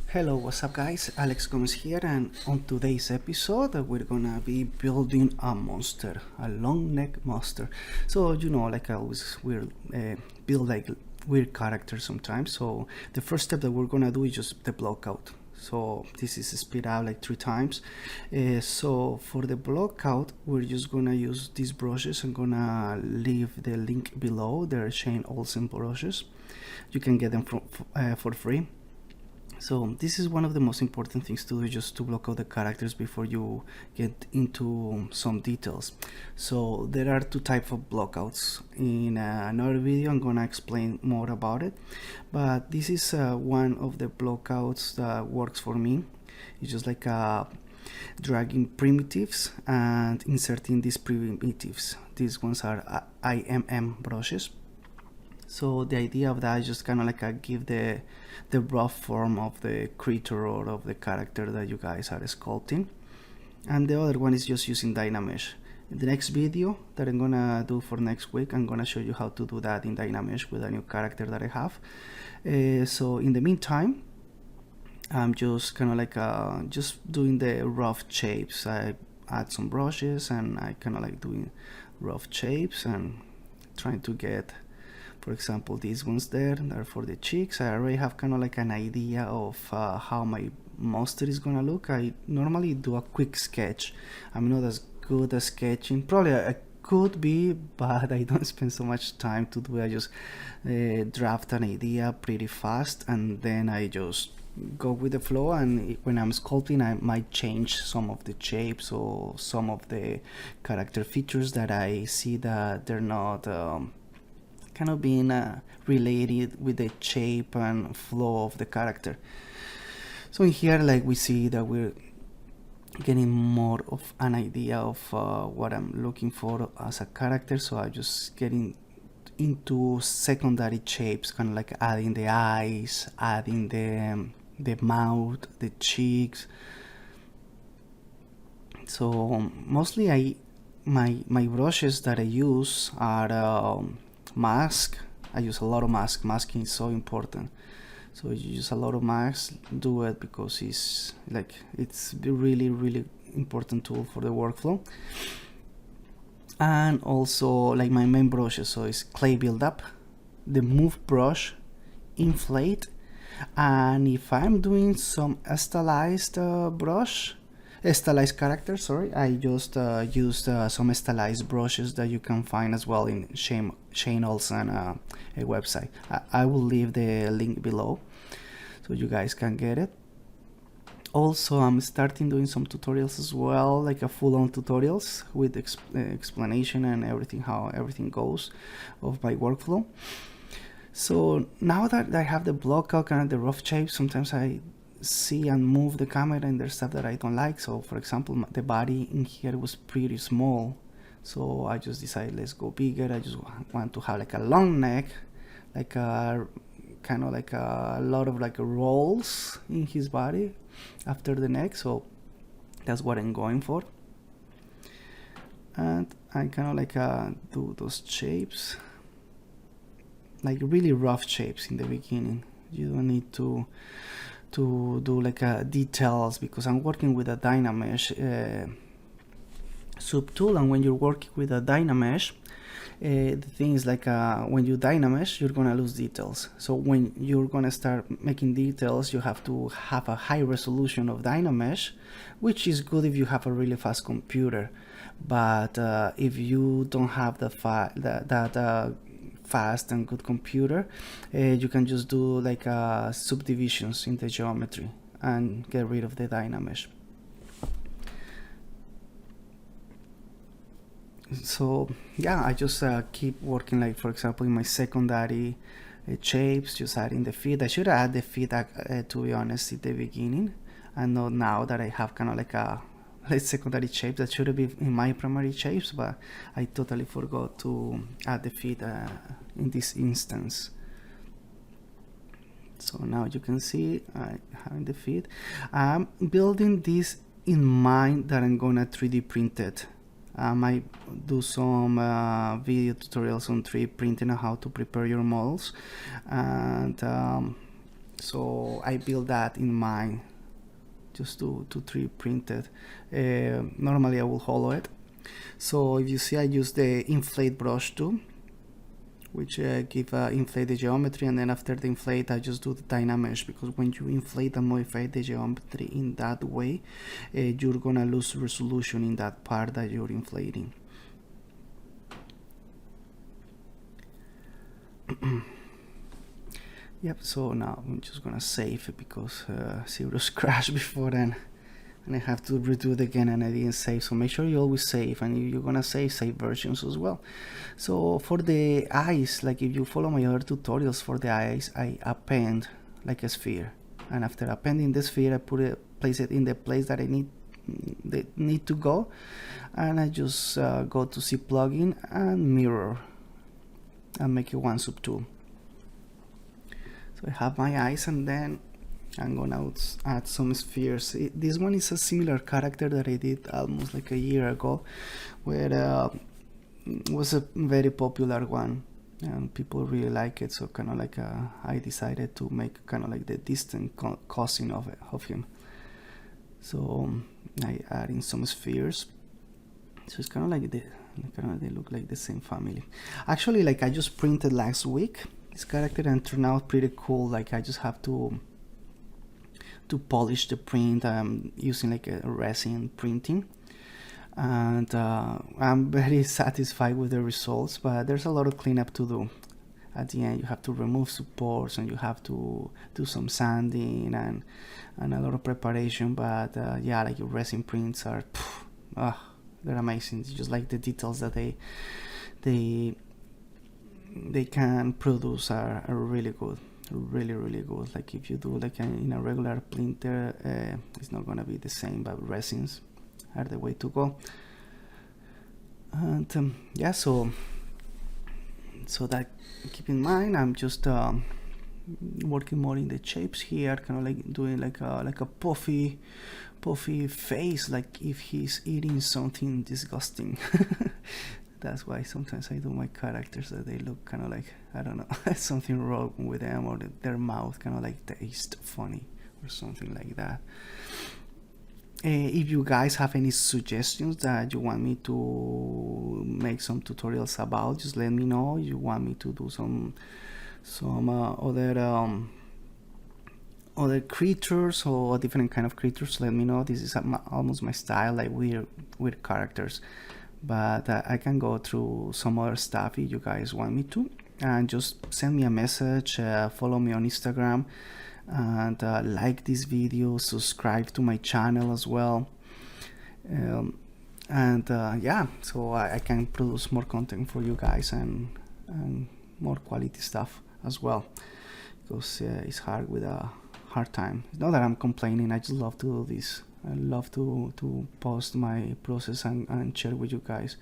Hello, what's up guys? Alex Gomez here, and on today's episode we're gonna be building a monster, a long neck monster. So like I always we'll build like weird characters sometimes. So the first step that we're gonna do is just the block out. So this is speed out like 3 times. So for the block out, we're just gonna use these brushes. I'm gonna leave the link below. They're Shane Olsen brushes. You can get them for free. So this is one of the most important things to do, just to block out the characters before you get into some details. So there are 2 types of blockouts. In another video I'm gonna explain more about it, but this is one of the blockouts that works for me. It's just like dragging primitives and inserting these primitives. These ones are IMM brushes. So the idea of that is just kind of like give the rough form of the creature or of the character that you guys are sculpting. And the other one is just using Dynamesh. In the next video that I'm gonna do for next week, I'm gonna show you how to do that in Dynamesh with a new character that I have. So in the meantime, I'm just kind of like just doing the rough shapes. I add some brushes and I kind of like doing rough shapes and trying to get, for example, these ones there are for the cheeks. I already have kind of like an idea of how my monster is gonna look. I normally do a quick sketch. I'm not as good at sketching. Probably I could be, but I don't spend so much time to do it. I just draft an idea pretty fast and then I just go with the flow, and when I'm sculpting I might change some of the shapes or some of the character features that I see that they're not kind of being related with the shape and flow of the character. So in here, like, we see that we're getting more of an idea of what I'm looking for as a character. So I'm just getting into secondary shapes, kind of like adding the eyes, adding the mouth, the cheeks. So mostly my brushes that I use are mask. I use a lot of mask. Masking is so important. So you use a lot of masks. Do it because it's really important tool for the workflow. And also like my main brushes. So it's clay buildup, the move brush, inflate, and if I'm doing some stylized stylized character, sorry, I just used some stylized brushes that you can find as well in Shane Olsen a website. I will leave the link below so you guys can get it. Also, I'm starting doing some tutorials as well, like a full-on tutorials with explanation and everything, how everything goes of my workflow. So now that I have the block out and the rough shape, sometimes I see and move the camera and there's stuff that I don't like. So for example, the body in here was pretty small, so I just decided let's go bigger. I just want to have like a long neck, like a kind of like a lot of like rolls in his body after the neck. So that's what I'm going for, and I kind of like do those shapes, like really rough shapes in the beginning. You don't need to do like details, because I'm working with a Dynamesh sub tool, and when you're working with a Dynamesh, the thing is like when you Dynamesh, you're gonna lose details. So when you're gonna start making details, you have to have a high resolution of Dynamesh, which is good if you have a really fast computer. But if you don't have that fast and good computer, you can just do like subdivisions in the geometry and get rid of the Dynamesh. So yeah, I just keep working, like for example in my secondary shapes, just adding the feet. I should add the feet to be honest at the beginning, and not now that I have kind of like a secondary shapes that should be in my primary shapes, but I totally forgot to add the feet in this instance. So now you can see I have the feet. I'm building this in mind that I'm gonna 3D print it. I might do some video tutorials on 3D printing and how to prepare your models, and So I built that in mind just to 3D print it. Normally I will hollow it. So if you see, I use the inflate brush tool, which inflate the geometry, and then after the inflate I just do the dynamesh, because when you inflate and modify the geometry in that way, you're gonna lose resolution in that part that you're inflating. Yep, so now I'm just gonna save it because Zbrush crashed before then, and I have to redo it again, and I didn't save. So make sure you always save, and if you're gonna save versions as well. So for the eyes, like if you follow my other tutorials, for the eyes I append like a sphere, and after appending the sphere I place it in the place that I need to go, and I just go to Z plugin and mirror and make it 1/2. So I have my eyes, and then I'm gonna add some spheres. This one is a similar character that I did almost like a year ago, where was a very popular one and people really like it. So kind of like I decided to make kind of like the distant cousin of him. So I add in some spheres. So it's kind of like they look like the same family. Actually, like I just printed last week this character and turned out pretty cool. Like I just have to polish the print using like a resin printing, and I'm very satisfied with the results, but there's a lot of cleanup to do. At the end you have to remove supports and you have to do some sanding and a lot of preparation, but yeah, like your resin prints are they're amazing. It's just like the details that they can produce are really good, really good. Like if you do like in a regular printer, it's not gonna be the same, but resins are the way to go. And yeah, so that keep in mind, I'm just working more in the shapes here, kind of like doing like a puffy face, like if he's eating something disgusting. That's why sometimes I do my characters that they look kind of like, I don't know, something wrong with them, or their mouth kind of like taste funny or something like that. If you guys have any suggestions that you want me to make some tutorials about, just let me know. You want me to do some other creatures or different kind of creatures, let me know. This is almost my style, like weird characters, but I can go through some other stuff if you guys want me to, and just send me a message, follow me on Instagram, and like this video, subscribe to my channel as well, and yeah, so I can produce more content for you guys and more quality stuff as well, because it's hard with a hard time. It's not that I'm complaining, I just love to do this. I love to post my process and share with you guys.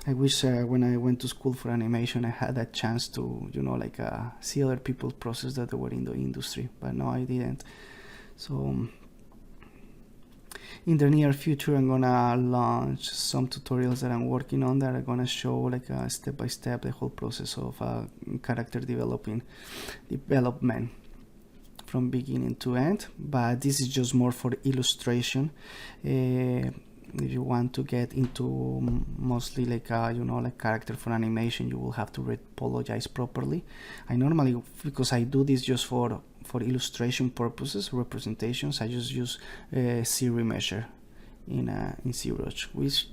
I wish when I went to school for animation I had that chance to, you know, like see other people's process that they were in the industry, but no, I didn't. So in the near future I'm gonna launch some tutorials that I'm working on that are gonna show like step by step the whole process of character development from beginning to end, but this is just more for illustration. If you want to get into mostly like you know, like character for animation, you will have to retopologize properly. I normally, because I do this just for illustration purposes, representations, I just use C remesher in Zbrush, which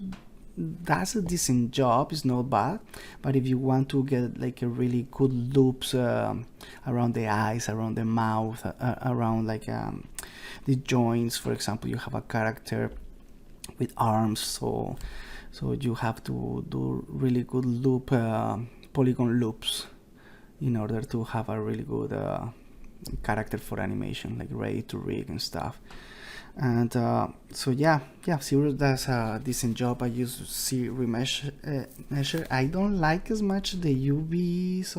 does a decent job. It's not bad, but if you want to get like a really good loops around the eyes, around the mouth, around like the joints, for example, you have a character with arms, so you have to do really good polygon loops in order to have a really good character for animation, like ready to rig and stuff. And so yeah, Zbrush does a decent job. I use C remesher. I don't like as much the UVs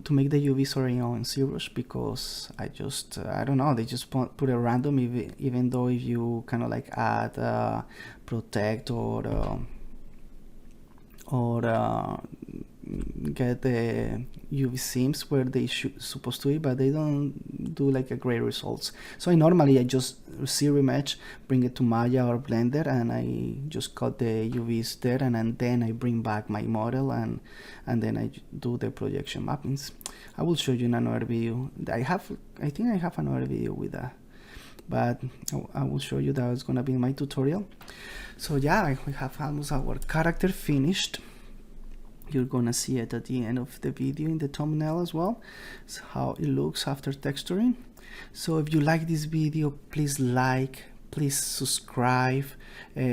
to make the UV, sorry, on Zbrush, because I don't know, they just put a random, even though if you kind of like add get the UV seams where they supposed to be, but they don't do like a great results. So I just zero image, bring it to Maya or Blender, and I just cut the UVs there, and then I bring back my model, and then I do the projection mappings. I will show you in another video. I think I have another video with that, but I will show you. That is gonna be my tutorial. So yeah, we have almost our character finished. You're gonna see it at the end of the video in the thumbnail as well. It's how it looks after texturing. So if you like this video, please like, please subscribe,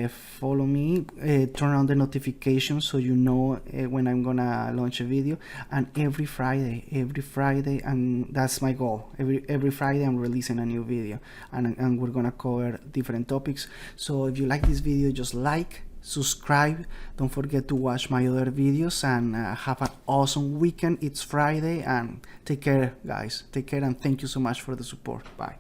follow me, turn on the notifications so you know when I'm gonna launch a video. And every Friday, and that's my goal, every Friday I'm releasing a new video, and we're gonna cover different topics. So if you like this video, just like, subscribe, don't forget to watch my other videos, and have an awesome weekend. It's Friday, and take care, guys. Take care, and thank you so much for the support. Bye.